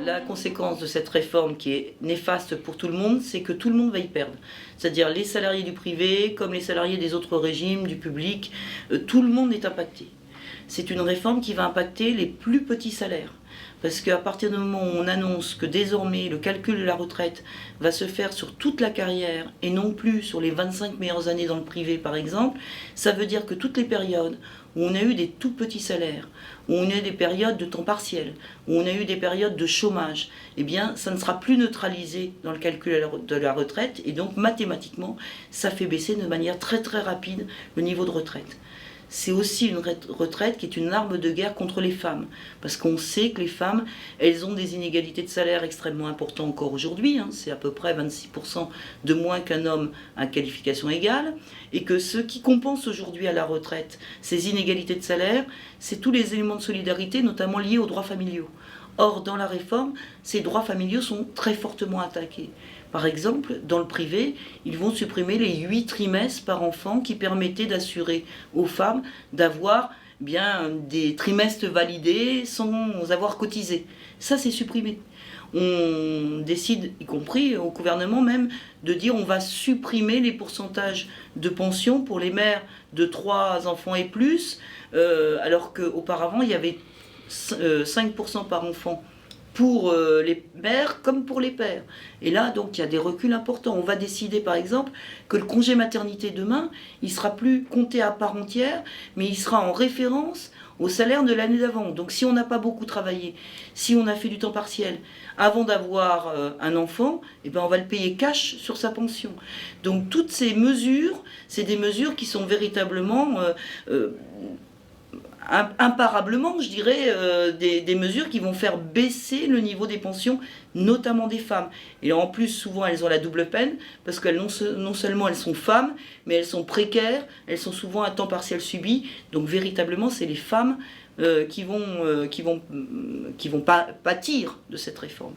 La conséquence de cette réforme qui est néfaste pour tout le monde, c'est que tout le monde va y perdre. C'est-à-dire les salariés du privé, comme les salariés des autres régimes, du public, tout le monde est impacté. C'est une réforme qui va impacter les plus petits salaires. Parce qu'à partir du moment où on annonce que désormais le calcul de la retraite va se faire sur toute la carrière et non plus sur les 25 meilleures années dans le privé par exemple, ça veut dire que toutes les périodes où on a eu des tout petits salaires, où on a eu des périodes de temps partiel, où on a eu des périodes de chômage, eh bien ça ne sera plus neutralisé dans le calcul de la retraite et donc mathématiquement ça fait baisser de manière très très rapide le niveau de retraite. C'est aussi une retraite qui est une arme de guerre contre les femmes. Parce qu'on sait que les femmes, elles ont des inégalités de salaire extrêmement importantes encore aujourd'hui. C'est à peu près 26% de moins qu'un homme à qualification égale. Et que ce qui compense aujourd'hui à la retraite ces inégalités de salaire, c'est tous les éléments de solidarité, notamment liés aux droits familiaux. Or, dans la réforme, ces droits familiaux sont très fortement attaqués. Par exemple, dans le privé, ils vont supprimer les 8 trimestres par enfant qui permettaient d'assurer aux femmes d'avoir bien des trimestres validés sans avoir cotisé. Ça, c'est supprimé. On décide, y compris au gouvernement même, de dire on va supprimer les pourcentages de pension pour les mères de 3 enfants et plus, alors qu'auparavant, il y avait 5% par enfant pour les mères comme pour les pères. Et là, donc, il y a des reculs importants. On va décider, par exemple, que le congé maternité demain, il ne sera plus compté à part entière, mais il sera en référence au salaire de l'année d'avant. Donc, si on n'a pas beaucoup travaillé, si on a fait du temps partiel, avant d'avoir un enfant, eh ben, on va le payer cash sur sa pension. Donc, toutes ces mesures, c'est des mesures qui sont véritablement... imparablement, je dirais, des mesures qui vont faire baisser le niveau des pensions, notamment des femmes. Et en plus, souvent, elles ont la double peine, parce qu'elles non seulement elles sont femmes, mais elles sont précaires, elles sont souvent à temps partiel subi. Donc véritablement, c'est les femmes qui vont pâtir de cette réforme.